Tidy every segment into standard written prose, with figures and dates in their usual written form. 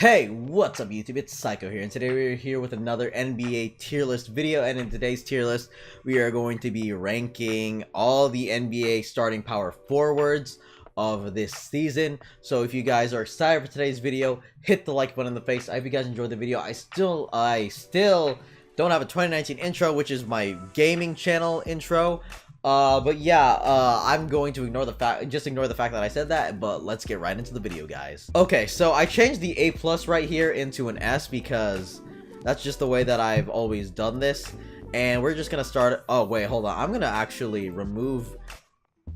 Hey, what's up YouTube? It's Saiko here, and today we're here with another NBA tier list video, and in today's tier list, we are going to be ranking all the NBA starting power forwards of this season. So if you guys are excited for today's video, hit the like button in the face. I hope you guys enjoyed the video. I still don't have a 2019 intro, which is my gaming channel intro. But yeah, I'm going to ignore the fact that I said that, but let's get right into the video, guys. Okay, so I changed the A+ right here into an S because that's just the way that I've always done this. And we're just gonna start, oh wait, hold on. I'm gonna actually remove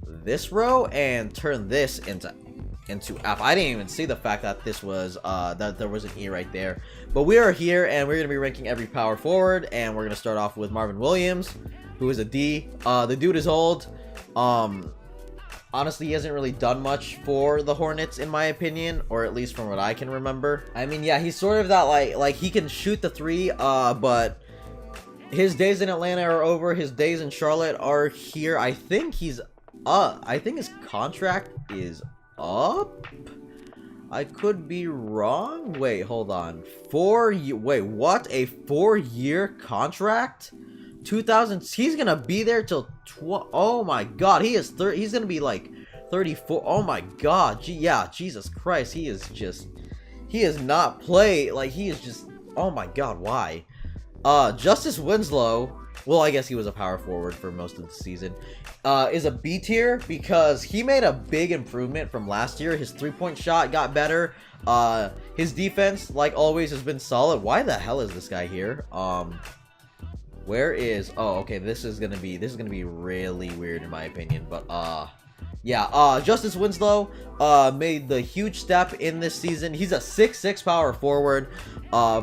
this row and turn this into F. I didn't even see the fact that this was, that there was an E right there. But we are here and we're gonna be ranking every power forward, and we're gonna start off with Marvin Williams, who is a D. The dude is old. Honestly, he hasn't really done much for the Hornets, in my opinion, or at least from what I can remember. I mean, yeah, he's sort of that, like he can shoot the three, but his days in Atlanta are over. His days in Charlotte are here. I think he's I think his contract is up. I could be wrong. Wait, hold on. Wait, what? A 4-year contract? 2000. He's gonna be there till oh my god, he's gonna be like 34. Oh my god. Yeah, Jesus Christ, he is not play, like, he is just, oh my god, why? Justice Winslow, well, I guess he was a power forward for most of the season, is a B tier because he made a big improvement from last year. His 3-point shot got better. His defense, like always, has been solid. Why the hell is this guy here? Where is, oh, okay, this is gonna be really weird in my opinion, but yeah, Justice Winslow made the huge step in this season. He's a 6'6" power forward.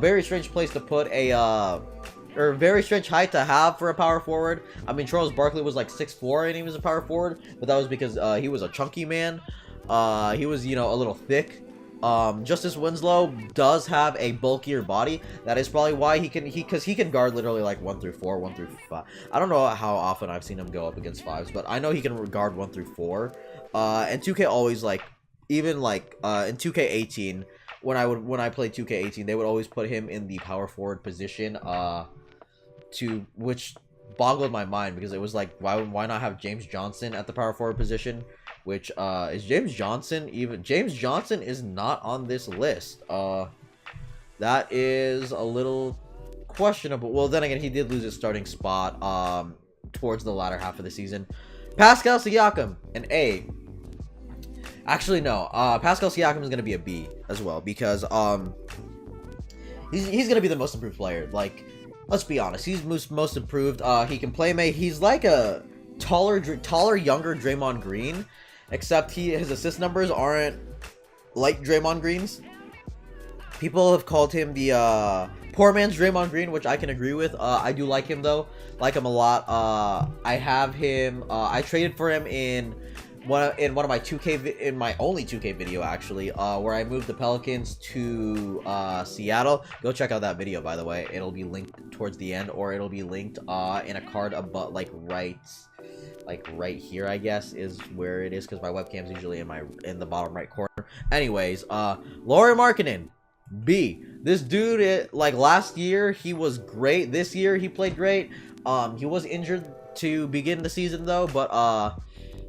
Very strange place to put a or very strange height to have for a power forward. I mean, Charles Barkley was like 6'4" and he was a power forward, but that was because he was a chunky man. He was, you know, a little thick. Justice Winslow does have a bulkier body. That is probably why because he can guard literally like 1 through 4, 1 through 5. I don't know how often I've seen him go up against 5s, but I know he can guard 1 through 4. And 2K always, like, even like in 2K18, when I played 2K18, they would always put him in the power forward position, which boggled my mind because it was like, why not have James Johnson at the power forward position? Which is James Johnson even? James Johnson is not on this list. That is a little questionable. Well, then again, he did lose his starting spot towards the latter half of the season. Pascal Siakam, an A. Actually, no. Pascal Siakam is gonna be a B as well because he's gonna be the most improved player. Like, let's be honest, he's most improved. He can play make. He's like a taller, younger Draymond Green. Except his assist numbers aren't like Draymond Green's. People have called him the poor man's Draymond Green, which I can agree with. I do like him though, like him a lot. I have him. I traded for him in one of my 2K in my only 2K video actually, where I moved the Pelicans to Seattle. Go check out that video, by the way. It'll be linked towards the end, or it'll be linked in a card above, like right here, I guess is where it is, because my webcam's usually in the bottom right corner. Anyways, Lauri Markkanen, B. This dude, like last year he was great. This year he played great. He was injured to begin the season though, but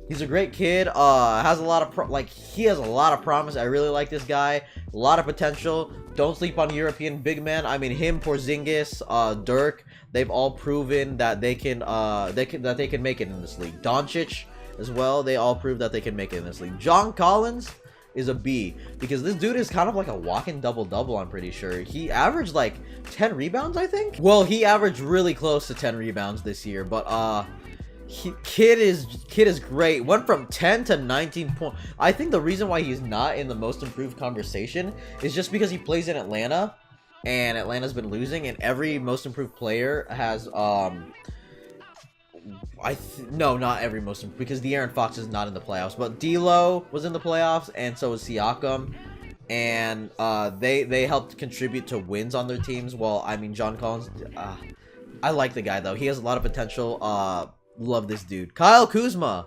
he's a great kid. Has a lot of he has a lot of promise. I really like this guy. A lot of potential. Don't sleep on European big men. I mean, him, Porzingis, Dirk. They've all proven that they can make it in this league. Doncic as well. They all prove that they can make it in this league. John Collins is a B because this dude is kind of like a walking double-double. I'm pretty sure he averaged like 10 rebounds. I think. Well, he averaged really close to 10 rebounds this year, but kid is great. Went from 10 to 19 points. I think the reason why he's not in the most improved conversation is just because he plays in Atlanta, and Atlanta's been losing, and every most improved player has no, not every most improved, because De'Aaron Fox is not in the playoffs, but D'Lo was in the playoffs, and so was Siakam, and they helped contribute to wins on their teams. Well, I mean, John Collins, I like the guy though. He has a lot of potential. Love this dude. Kyle Kuzma,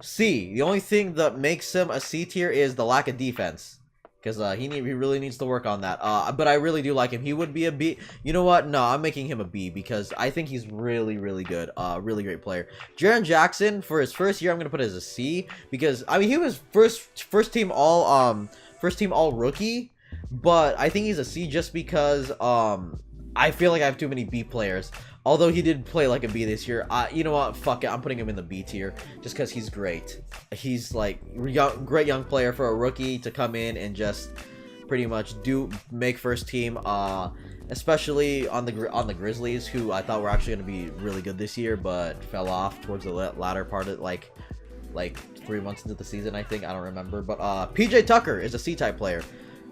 C. The only thing that makes him a C tier is the lack of defense. because he really needs to work on that. But I really do like him. He would be a B. You know what? No, I'm making him a B because I think he's really, really good. Really great player. Jaren Jackson, for his first year, I'm gonna put it as a C because I mean he was first team all rookie, but I think he's a C just because I feel like I have too many B players. Although he did play like a B this year, you know what? Fuck it, I'm putting him in the B tier just because he's great. He's like great young player for a rookie to come in and just pretty much make first team. Especially on the Grizzlies, who I thought were actually going to be really good this year, but fell off towards the latter part of like 3 months into the season, I think. I don't remember, but PJ Tucker is a C-type player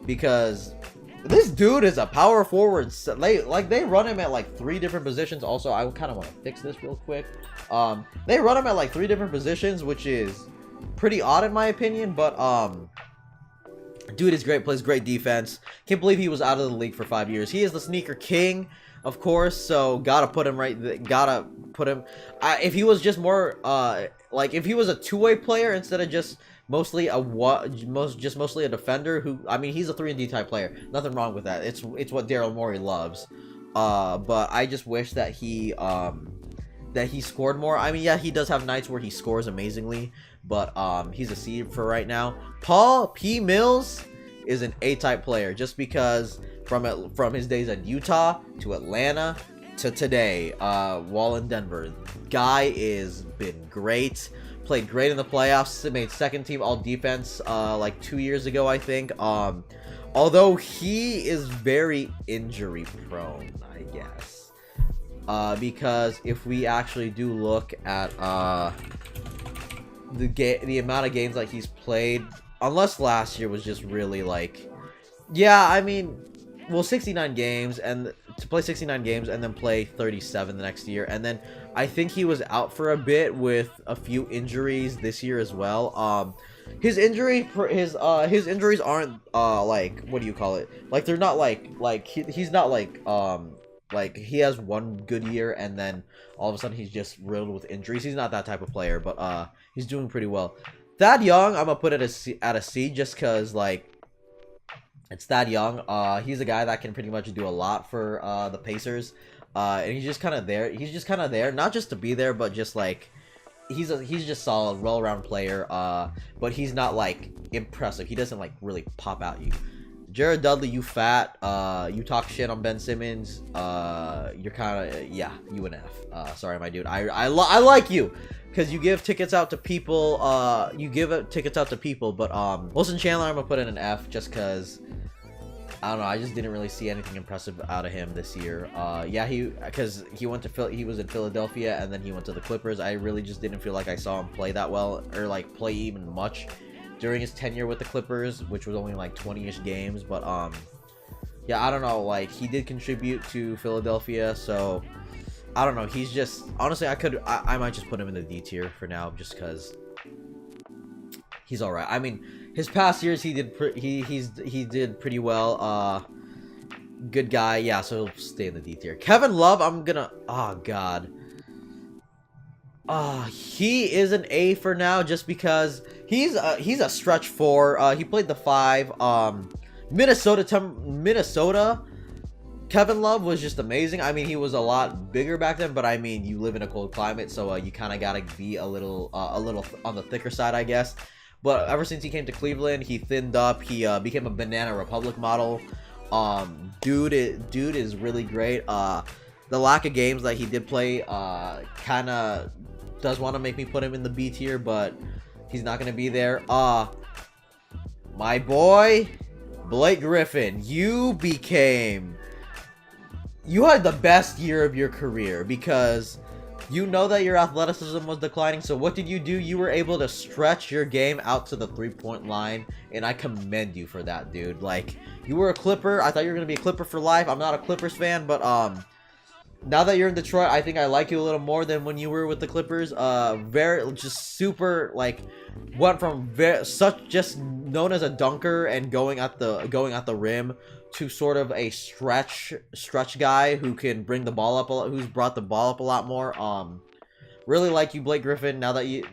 because this dude is a power forward. They run him at like 3 different positions. Also, I kind of want to fix this real quick. They run him at like 3 different positions, which is pretty odd in my opinion. But dude is great. Plays great defense. Can't believe he was out of the league for 5 years. He is the sneaker king, of course. So gotta put him right. Gotta put him. If he was just more like if he was a two-way player instead of just mostly a defender who, I mean, he's a 3 and D type player. Nothing wrong with that. It's what Daryl Morey loves. But I just wish that he scored more. I mean, yeah, he does have nights where he scores amazingly, but he's a C for right now. Paul P. Mills is an A type player just because from his days at Utah to Atlanta to today, while in Denver, guy is been great. Played great in the playoffs. Made second team all defense like 2 years ago, I think. Although he is very injury prone, I guess. Because if we actually do look at the amount of games that he's played, unless last year was just really like, yeah, I mean, well, 69 games, and to play 69 games and then play 37 the next year, and then I think he was out for a bit with a few injuries this year as well. His injuries aren't like, what do you call it? Like, they're not he's not like he has one good year and then all of a sudden he's just riddled with injuries. He's not that type of player, but he's doing pretty well. Thad Young, I'm gonna put it at a C just because like it's Thad Young. He's a guy that can pretty much do a lot for the Pacers. And he's just kind of there. He's just kind of there, not just to be there, but just like he's just solid, well-rounded player. But he's not like impressive. He doesn't like really pop out you. Jared Dudley, you fat. You talk shit on Ben Simmons. You're kind of, yeah, you an F. Sorry, my dude. I like you because you give tickets out to people. But Wilson Chandler, I'm gonna put in an F just because. I don't know. I just didn't really see anything impressive out of him this year. Yeah, because he went to he was in Philadelphia and then he went to the Clippers. I really just didn't feel like I saw him play that well or like play even much during his tenure with the Clippers, which was only like 20-ish games. But yeah, I don't know. Like he did contribute to Philadelphia, so I don't know. He's just honestly, I might just put him in the D tier for now, just because he's all right. I mean, his past years he did pretty well. Good guy, yeah. So he'll stay in the D tier. Kevin Love, I'm gonna. Oh God. He is an A for now, just because he's a stretch 4. He played the 5. Minnesota. Kevin Love was just amazing. I mean, he was a lot bigger back then, but I mean, you live in a cold climate, so you kind of gotta be a little on the thicker side, I guess. But ever since he came to Cleveland, he thinned up. He became a Banana Republic model. Dude is really great. The lack of games that he did play kind of does want to make me put him in the B tier, but he's not going to be there. My boy, Blake Griffin, you had the best year of your career because you know that your athleticism was declining. So what did you do? You were able to stretch your game out to the 3-point line, and I commend you for that, dude. Like, you were a Clipper. I thought you were going to be a Clipper for life. I'm not a Clippers fan, but now that you're in Detroit, I think I like you a little more than when you were with the Clippers. Just super, like, went from just known as a dunker and going at the rim to sort of a stretch guy who can bring the ball up a lot, who's brought the ball up a lot more. Really like you, Blake Griffin. Now that you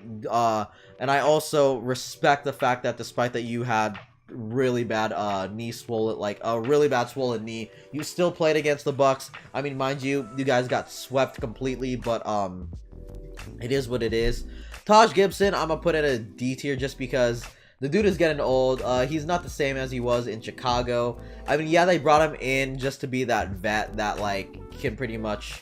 and I also respect the fact that despite that you had really bad knee swollen, like a really bad swollen knee. You still played against the Bucks. I mean, mind you, you guys got swept completely, but it is what it is. Taj Gibson, I'm gonna put at a D tier just because the dude is getting old. He's not the same as he was in Chicago. I mean, yeah, they brought him in just to be that vet that like can pretty much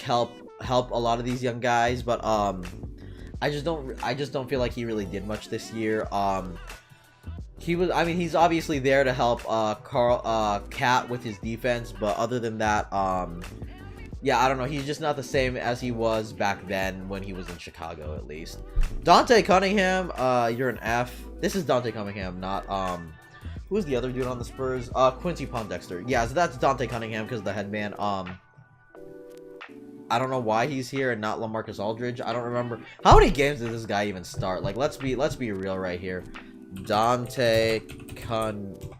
help a lot of these young guys, but I just don't feel like he really did much this year. He's obviously there to help Cat with his defense, but other than that, yeah, I don't know. He's just not the same as he was back then when he was in Chicago, at least. Dante Cunningham, you're an F. This is Dante Cunningham, not who's the other dude on the Spurs? Quincy Pondexter. Yeah, so that's Dante Cunningham because the headman. I don't know why he's here and not LaMarcus Aldridge. I don't remember how many games did this guy even start. Like, let's be real right here. Dante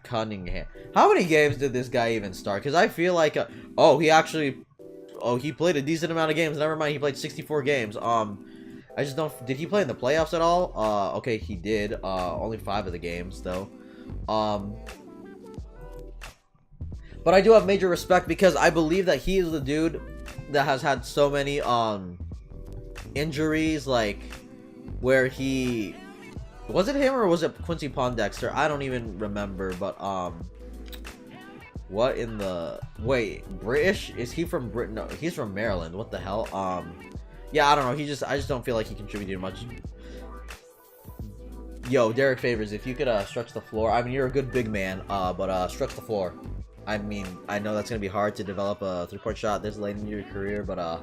Cunningham. How many games did this guy even start? Because I feel like, he played a decent amount of games. Never mind, he played 64 games. I just don't. Did he play in the playoffs at all? Okay, he did. Only 5 of the games though. But I do have major respect because I believe that he is the dude that has had so many injuries, like where he. Was it him or was it Quincy Pondexter? I don't even remember, but what in the British? Is he from Britain? No, he's from Maryland. What the hell? Yeah, I don't know. I just don't feel like he contributed much. Yo, Derek Favors, if you could stretch the floor. I mean, you're a good big man, but stretch the floor. I mean, I know that's gonna be hard to develop a 3-point shot this late in your career, but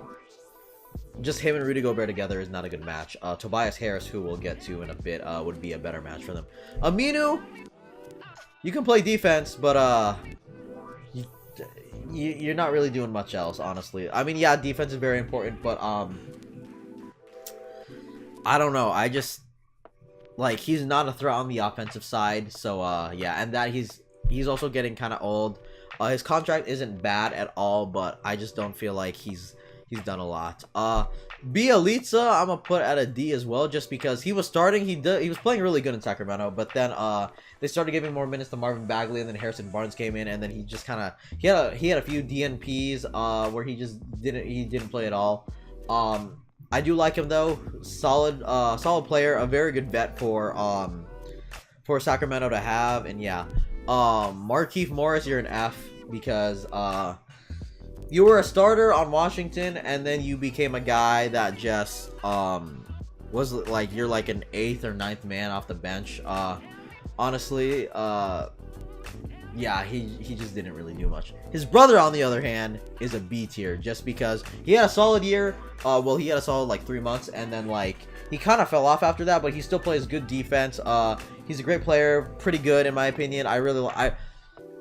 just him and Rudy Gobert together is not a good match. Tobias Harris, who we'll get to in a bit, would be a better match for them. Aminu, you can play defense, but you're not really doing much else, honestly. I mean, yeah, defense is very important, but I don't know. I just like he's not a threat on the offensive side, so yeah, and that he's also getting kind of old. His contract isn't bad at all, but I just don't feel like he's done a lot. Bielitsa, I'm gonna put at a D as well, just because he was starting. He was playing really good in Sacramento, but then they started giving more minutes to Marvin Bagley, and then Harrison Barnes came in, and then he just kind of he had a few DNPs where he just didn't play at all. I do like him though. Solid player, a very good vet for Sacramento to have, and yeah. Markieff Morris, you're an F because you were a starter on Washington, and then you became a guy that just was like you're like an 8th or 9th man off the bench. Honestly, yeah, he just didn't really do much. His brother, on the other hand, is a B tier just because he had a solid year. Well, he had a solid like 3 months, and then like he kind of fell off after that, but he still plays good defense. He's a great player, pretty good in my opinion. I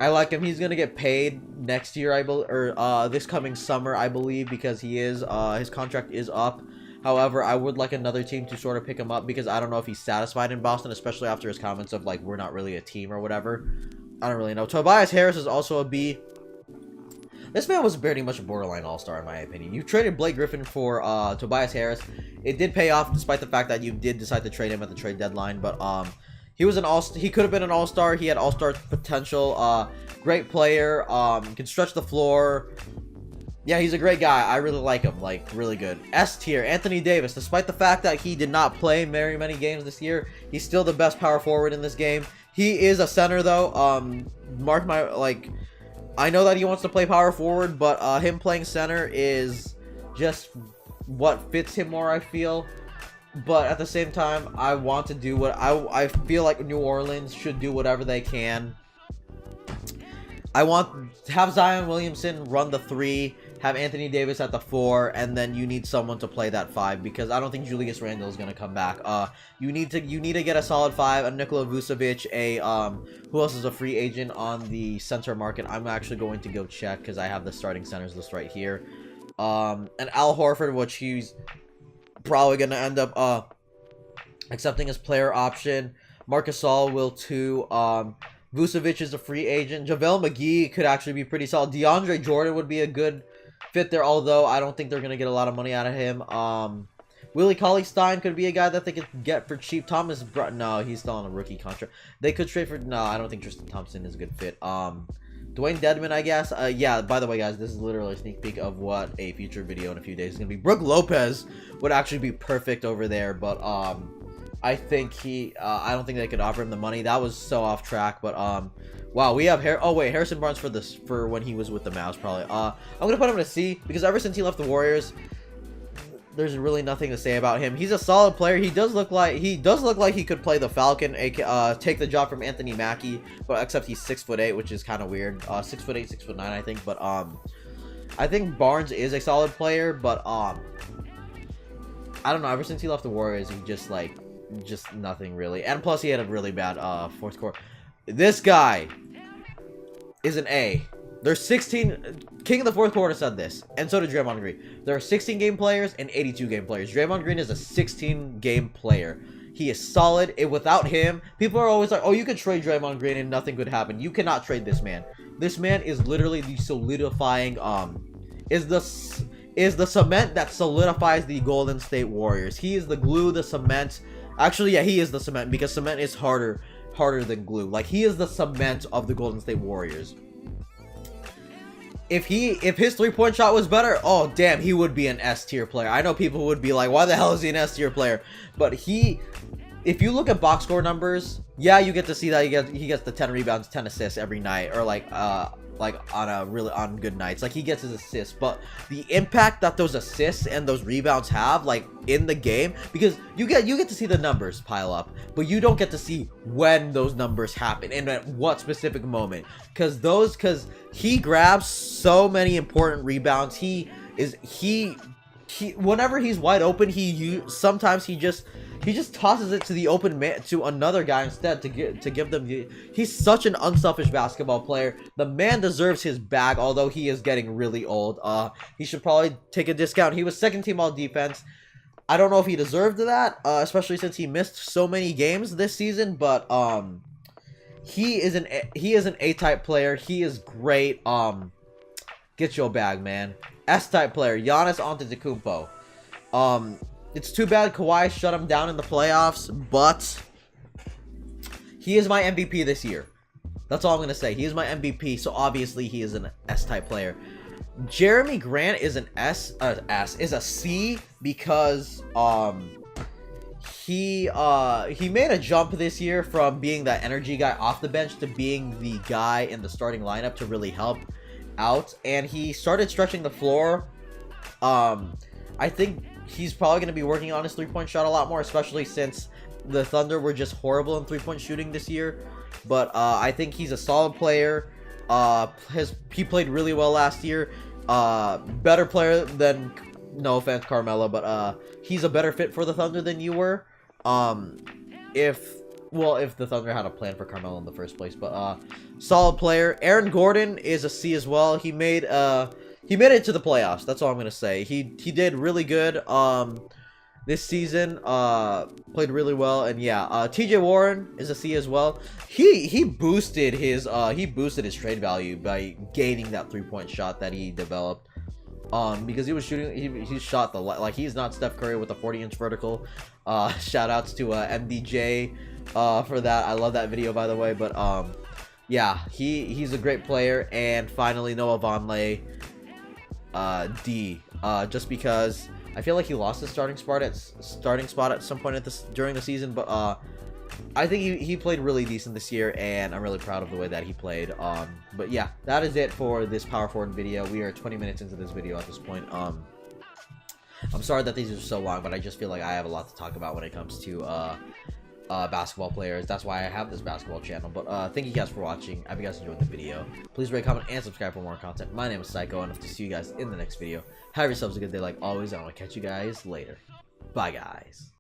like him. He's gonna get paid next year, or this coming summer, I believe, because he is his contract is up. However, I would like another team to sort of pick him up because I don't know if he's satisfied in Boston, especially after his comments of like we're not really a team or whatever. I don't really know. Tobias Harris is also a B. This man was pretty much a borderline all-star in my opinion. You traded Blake Griffin for Tobias Harris. It did pay off despite the fact that you did decide to trade him at the trade deadline, but he was he could have been an all-star. He had all-star potential. Great player. Can stretch the floor. Yeah, he's a great guy. I really like him. Like, really good. S tier, Anthony Davis. Despite the fact that he did not play very many games this year, he's still the best power forward in this game. He is a center, though. Mark my, like, I know that he wants to play power forward, but him playing center is just what fits him more, I feel. But at the same time, I want to do what I feel like New Orleans should do whatever they can. I want to have Zion Williamson run the 3, have Anthony Davis at the 4, and then you need someone to play that 5 because I don't think Julius Randle is going to come back. You need to get a solid 5, a Nikola Vucevic, who else is a free agent on the center market? I'm actually going to go check because I have the starting centers list right here. And Al Horford, which he's probably going to end up accepting his player option. Marcus Gasol will too. Vucevic is a free agent. JaVale McGee could actually be pretty solid. DeAndre Jordan would be a good fit there, although I don't think they're going to get a lot of money out of him. Willie Cauley-Stein could be a guy that they could get for cheap. No, he's still on a rookie contract. They could trade for, no, I don't think Tristan Thompson is a good fit. Dwayne Dedman, I guess. Yeah, by the way, guys, this is literally a sneak peek of what a future video in a few days is going to be. Brook Lopez would actually be perfect over there, but, I think I don't think they could offer him the money. That was so off track, but, wow, we have Harrison Barnes for when he was with the Mavs, probably. I'm going to put him in a C, because ever since he left the Warriors, there's really nothing to say about him. He's a solid player. He does look like he could play the Falcon, take the job from Anthony Mackie, but except he's 6'8", which is kind of weird. 6'8", 6'9", I think. But I think Barnes is a solid player, but I don't know. Ever since he left the Warriors, he just nothing really. And plus, he had a really bad fourth quarter. This guy is an A. There's 16... King of the fourth quarter said this, and so did Draymond Green. There are 16 game players and 82 game players. Draymond Green is a 16 game player. He is solid. Without him, people are always like, oh, you could trade Draymond Green and nothing could happen. You cannot trade this man. This man is literally the solidifying, is the cement that solidifies the Golden State Warriors. He is the glue, the cement. Actually, yeah, he is the cement, because cement is harder than glue. Like, he is the cement of the Golden State Warriors. If his three-point shot was better, oh damn, he would be an S tier player. I know people would be like, why the hell is he an S tier player? But if you look at box score numbers, yeah, you get to see that he gets the 10 rebounds, 10 assists every night, or like on good nights, like he gets his assists. But the impact that those assists and those rebounds have, like in the game, because you get to see the numbers pile up, but you don't get to see when those numbers happen and at what specific moment, because he grabs so many important rebounds. Whenever he's wide open, sometimes he just tosses it to the open man, to another guy instead, to give them. He's such an unselfish basketball player. The man deserves his bag, although he is getting really old. He should probably take a discount. He was second team all defense. I don't know if he deserved that, especially since he missed so many games this season. But he is an A-type player. He is great. Get your bag, man. S-type player, Giannis Antetokounmpo. It's too bad Kawhi shut him down in the playoffs, but he is my MVP this year. That's all I'm going to say. He is my MVP, so obviously he is an S-type player. Jeremy Grant is is a C, because he made a jump this year from being that energy guy off the bench to being the guy in the starting lineup to really help out, and he started stretching the floor. I think he's probably going to be working on his three-point shot a lot more, especially since the Thunder were just horrible in three-point shooting this year. But I think he's a solid player. He played really well last year. Better player than, no offense, Carmelo, but he's a better fit for the Thunder than you were. If the Thunder had a plan for Carmelo in the first place. But solid player. Aaron Gordon is a C as well. He made it to the playoffs. That's all I'm gonna say. He did really good this season. Played really well, and yeah. TJ Warren is a C as well. He boosted his trade value by gaining that three-point shot that he developed. Because he was shooting, he shot he's not Steph Curry with a 40-inch vertical. Shout outs to MDJ for that. I love that video, by the way. But yeah, he's a great player. And finally, Noah Vonleh, D. Just because I feel like he lost his starting spot at some point during the season, but I think he played really decent this year, and I'm really proud of the way that he played. But yeah, that is it for this power forward video. We are 20 minutes into this video at this point. I'm sorry that these are so long, but I just feel like I have a lot to talk about when it comes to basketball players. That's why I have this basketball channel. But thank you guys for watching. I hope you guys enjoyed the video. Please rate, comment, and subscribe for more content. My name is Saiko, and I hope to see you guys in the next video. Have yourselves a good day like always, and I'll catch you guys later. Bye, guys.